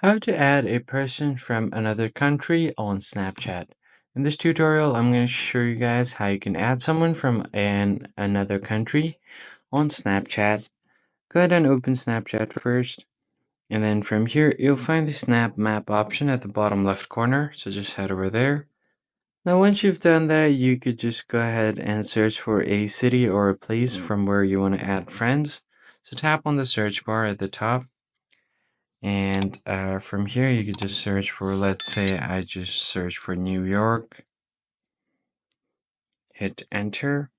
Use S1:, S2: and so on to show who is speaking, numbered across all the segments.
S1: How to add a person from another country on Snapchat. In this tutorial, I'm going to show you guys how you can add someone from another country on Snapchat. Go ahead and open Snapchat first, and then from here, you'll find the Snap Map option at the bottom left corner, so just head over there. Now, once you've done that, you could just go ahead and search for a city or a place from where you want to add friends. So tap on the search bar at the top. And from here, you could just search for, let's say I just search for New York, hit enter,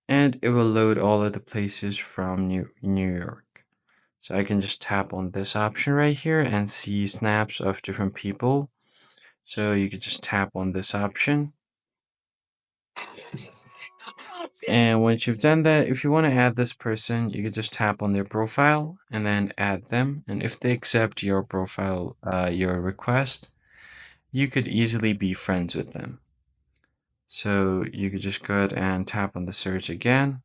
S1: and it will load all of the places from New York. So I can just tap on this option right here and see snaps of different people. So you could just tap on this option. And once you've done that, if you want to add this person, you could just tap on their profile and then add them. And if they accept your profile, your request, you could easily be friends with them. So you could just go ahead and tap on the search again.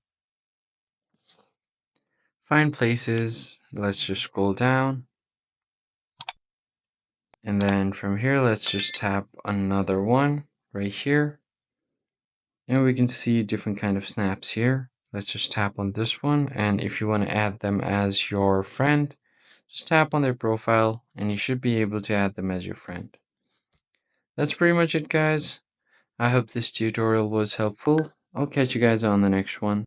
S1: Find places. Let's just scroll down. And then from here, let's just tap another one right here. And we can see different kind of snaps here. Let's just tap on this one. And if you want to add them as your friend, just tap on their profile and you should be able to add them as your friend. That's pretty much it, guys. I hope this tutorial was helpful. I'll catch you guys on the next one.